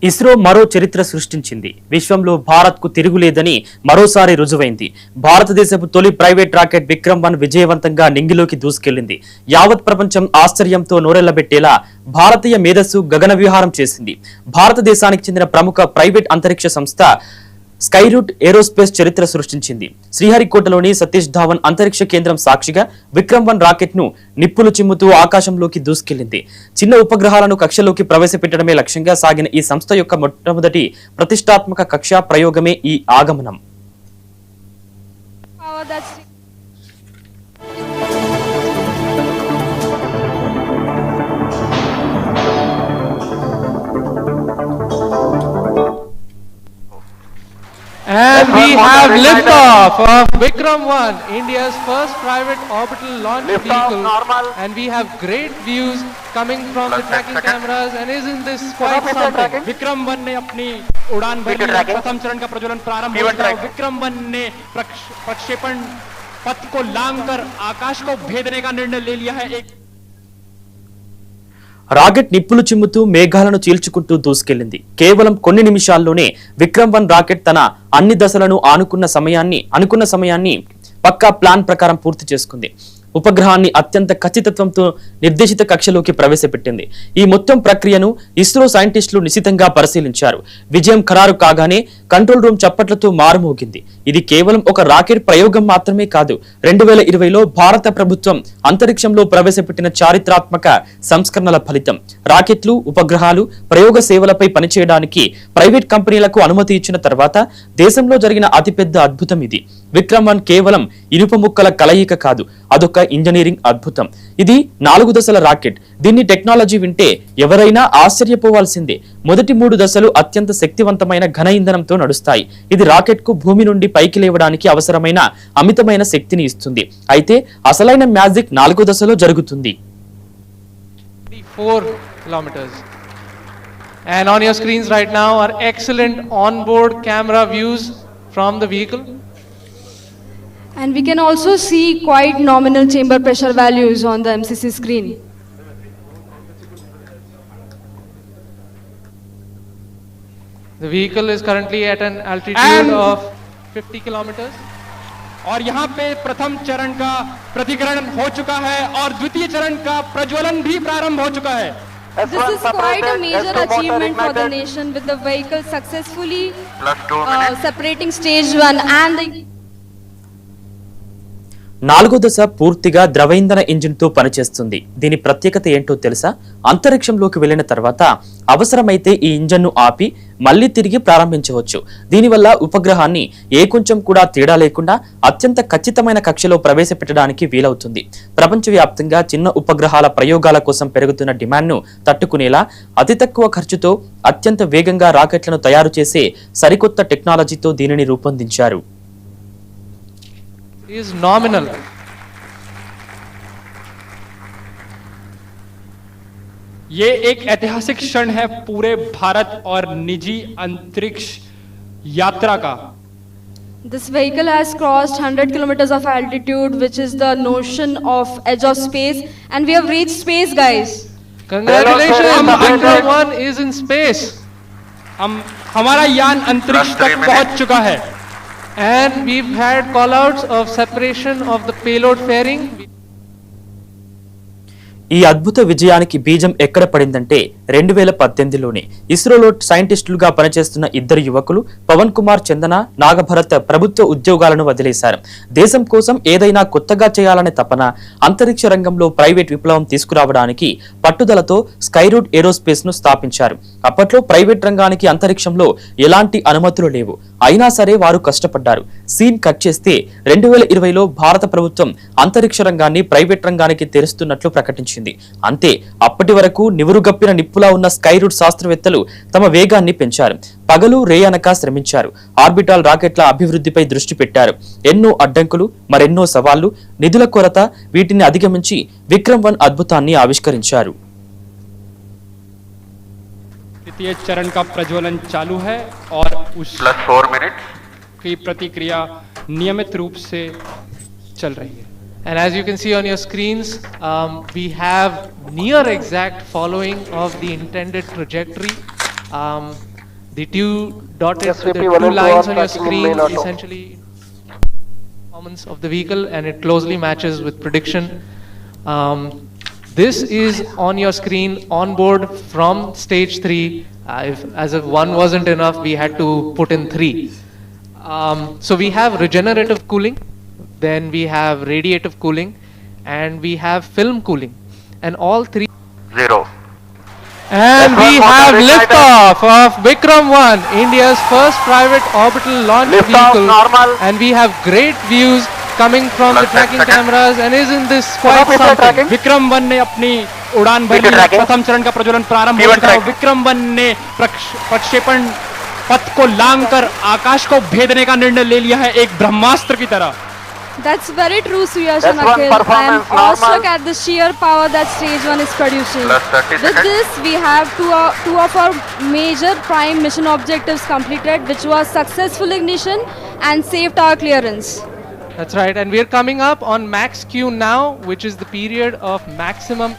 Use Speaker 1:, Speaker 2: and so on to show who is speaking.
Speaker 1: ఇస్రో మరో చరిత్ర సృష్టించింది. విశ్వంలో భారత్కు తిరుగులేదని మరోసారి రుజువైంది. భారతదేశపు తొలి ప్రైవేట్ రాకెట్ విక్రమ్-1 విజయవంతంగా నింగిలోకి దూసుకెళ్లింది. యావత్ ప్రపంచం ఆశ్చర్యంతో నోరెళ్లబెట్టేలా భారతీయ మేధస్సు గగన విహారం చేసింది. భారతదేశానికి చెందిన ప్రముఖ ప్రైవేట్ అంతరిక్ష సంస్థ స్కైరూట్ ఏరోస్పేస్ చరిత్ర సృష్టించింది. శ్రీహరికోటలోని సతీష్ ధావన్ అంతరిక్ష కేంద్రం సాక్షిగా విక్రమ్-1 రాకెట్ ను నిప్పులు చిమ్ముతూ ఆకాశంలోకి దూసుకెళ్లింది. చిన్న ఉపగ్రహాలను కక్షలోకి ప్రవేశపెట్టడమే లక్ష్యంగా సాగిన ఈ సంస్థ యొక్క మొట్టమొదటి ప్రతిష్టాత్మక కక్ష ప్రయోగమే ఈ ఆగమనం.
Speaker 2: And we have liftoff of Vikram-1, India's first private orbital launch vehicle. And we have great views coming from the tracking cameras. And isn't this quite something?
Speaker 3: Vikram-1 ने अपनी उड़ान भरी, प्रथम चरण का प्रज्वलन प्रारंभ हो गया। Vikram-1 ने प्रक्षेपण पथ को लांघकर आकाश को भेदने का निर्णय ले लिया है।
Speaker 1: రాకెట్ నిప్పులు చిమ్ముతూ మేఘాలను చీల్చుకుంటూ దూసుకెళ్లింది. కేవలం కొన్ని నిమిషాల్లోనే విక్రమ్-1 రాకెట్ తన అన్ని దశలను అనుకున్న సమయాన్ని పక్కా ప్లాన్ ప్రకారం పూర్తి చేసుకుంది. ఉపగ్రహాన్ని అత్యంత ఖచ్చితత్వంతో నిర్దేశిత కక్షలోకి ప్రవేశపెట్టింది. ఈ మొత్తం ప్రక్రియను ఇస్రో సైంటిస్టులు నిశితంగా పరిశీలించారు. విజయం ఖరారు కాగానే కంట్రోల్ రూమ్ చప్పట్లతో మారుమోగింది. ఇది కేవలం ఒక రాకెట్ ప్రయోగం మాత్రమే కాదు, 2020లో భారత ప్రభుత్వం అంతరిక్షంలో ప్రవేశపెట్టిన చారిత్రాత్మక సంస్కరణల ఫలితం. రాకెట్లు, ఉపగ్రహాలు, ప్రయోగ సేవలపై పనిచేయడానికి ప్రైవేట్ కంపెనీలకు అనుమతి ఇచ్చిన తర్వాత దేశంలో జరిగిన అతిపెద్ద అద్భుతం ఇది. విక్రమ్-1 కేవలం ఇనుప ముక్కల కలయిక కాదు, అదొక ఇంజనీరింగ్ అద్భుతం. ఇది 4 దశల రాకెట్. దీన్ని టెక్నాలజీ వింటే ఎవరైనా ఆశ్చర్యపోవాల్సిందే. మొదటి 3 దశలు అత్యంత శక్తివంతమైన ఘన ఇంధనంతో నడుస్తాయి. ఇది రాకెట్ కు భూమి నుండి పైకి లేవడానికి అవసరమైన అమితమైన శక్తిని ఇస్తుంది. అయితే అసలైన మ్యాజిక్ 4వ దశలో జరుగుతుంది.
Speaker 2: 4 kilometers. And on your screens right now are excellent onboard camera views from the vehicle.
Speaker 4: And we can also see quite nominal chamber pressure values on the MCC screen.
Speaker 2: The vehicle is currently at an altitude of 50 kilometers.
Speaker 3: और यहाँ पे प्रथम चरण का प्रतिकरण हो चुका है और द्वितीय चरण का प्रज्वलन भी प्रारंभ हो चुका है.
Speaker 4: This is quite a major achievement for the nation, with the vehicle successfully separating stage 1 and the
Speaker 1: 4వ దశ పూర్తిగా ద్రవైంధన ఇంజిన్ తో పనిచేస్తుంది. దీని ప్రత్యేకత ఏంటో తెలుసా? అంతరిక్షంలోకి వెళ్లిన తర్వాత అవసరమైతే ఈ ఇంజన్ ను ఆపి మళ్లీ తిరిగి ప్రారంభించవచ్చు. దీనివల్ల ఉపగ్రహాన్ని ఏ కొంచెం కూడా తేడా లేకుండా అత్యంత ఖచ్చితమైన కక్షలో ప్రవేశపెట్టడానికి వీలవుతుంది. ప్రపంచవ్యాప్తంగా చిన్న ఉపగ్రహాల ప్రయోగాల కోసం పెరుగుతున్న డిమాండ్ను తట్టుకునేలా అతి తక్కువ ఖర్చుతో అత్యంత వేగంగా రాకెట్లను తయారు చేసే సరికొత్త టెక్నాలజీతో దీనిని రూపొందించారు.
Speaker 2: Is nominal.
Speaker 3: ये एक ऐतिहासिक क्षण है पूरे भारत और निजी अंतरिक्ष यात्रा का.
Speaker 4: This vehicle has crossed 100 kilometers of altitude, which is the notion of edge of space, and we have reached space, guys.
Speaker 2: Congratulations, Vikram-1 is in space.
Speaker 3: हमारा यान अंतरिक्ष तक पहुंच चुका है.
Speaker 2: And we've had callouts of separation of the payload fairing.
Speaker 1: ఈ అద్భుత విజయానికి బీజం ఎక్కడ పడిందంటే 2018లోనే ఇస్రోలో సైంటిస్టులుగా పనిచేస్తున్న ఇద్దరు యువకులు పవన్ కుమార్ చందన, నాగభరత్ ప్రభుత్వ ఉద్యోగాలను వదిలేశారు. దేశం కోసం ఏదైనా కొత్తగా చేయాలనే తపన, అంతరిక్ష రంగంలో ప్రైవేట్ విప్లవం తీసుకురావడానికి పట్టుదలతో స్కైరూట్ ఏరోస్పేస్ ను స్థాపించారు. అప్పట్లో ప్రైవేట్ రంగానికి అంతరిక్షంలో ఎలాంటి అనుమతులు లేవు. అయినా సరే వారు కష్టపడ్డారు. సీన్ కట్ చేస్తే 2020లో భారత ప్రభుత్వం అంతరిక్ష రంగాన్ని ప్రైవేట్ రంగానికి తెరుస్తున్నట్లు ప్రకటించింది. అంతే, అప్పటి వరకు నివురుగప్పిన నిప్పులా ఉన్న స్కైరూట్ శాస్త్రవేత్తలు తమ వేగాన్ని పెంచారు. పగలు రేయనక శ్రమించారు. ఆర్బిటాల్ రాకెట్ల అభివృద్ధిపై దృష్టి పెట్టారు. ఎన్నో అడ్డంకులు, మరెన్నో సవాళ్లు, నిధుల కొరత, వీటిని అధిగమించి విక్రమ్-1 అద్భుతాన్ని ఆవిష్కరించారు.
Speaker 3: द्वितीय चरण का प्रज्वलन चालू है और उस +4 मिनट की प्रतिक्रिया नियमित रूप से चल रही है.
Speaker 2: And as you can see on your screens, we have near exact following of the intended trajectory The two dotted,
Speaker 5: Yes,
Speaker 2: the
Speaker 5: VP,
Speaker 2: two
Speaker 5: 1 and 2
Speaker 2: lines
Speaker 5: are
Speaker 2: on your
Speaker 5: tracking in
Speaker 2: screen
Speaker 5: main auto.
Speaker 2: essentially performance of the vehicle, and it closely matches with prediction. This is on your screen on board from stage 3. As if 1 wasn't enough, we had to put in 3. So we have regenerative cooling, then we have radiative cooling, and we have film cooling, and all 3.
Speaker 5: 0.
Speaker 2: And
Speaker 5: F1
Speaker 2: we
Speaker 5: motor
Speaker 2: have
Speaker 5: ignited.
Speaker 2: liftoff of Vikram 1, India's first private orbital launch
Speaker 5: Liftoff
Speaker 2: vehicle.
Speaker 5: normal.
Speaker 2: And we have great views coming from the
Speaker 5: Plus 10
Speaker 2: tracking
Speaker 5: seconds.
Speaker 2: cameras, and isn't this quite
Speaker 5: P2
Speaker 2: something?
Speaker 5: tracking.
Speaker 3: Vikram 1 ने अपनी उड़ान भरी
Speaker 5: P2
Speaker 3: है।
Speaker 5: tracking.
Speaker 3: प्रथम चरण का प्रज्वलन प्रारंभ हो
Speaker 5: P1
Speaker 3: चुका है।
Speaker 5: tracking.
Speaker 3: विक्रम 1 ने प्रक्षेपण पथ को लांघकर आकाश को भेदने का निर्णय ले लिया है एक ब्रह्मास्त्र की तरह।
Speaker 4: That's very true, Suyash
Speaker 5: That's
Speaker 4: and
Speaker 5: one
Speaker 4: Akhil. I am
Speaker 5: performance
Speaker 4: awestruck
Speaker 5: normal.
Speaker 4: at the sheer power that stage 1 is producing.
Speaker 5: Plus 30
Speaker 4: With
Speaker 5: seconds.
Speaker 4: this, we have two of our major prime mission objectives completed, which was successful ignition and safe tower clearance.
Speaker 2: That's right, and we are coming up on max Q now, which is the period of maximum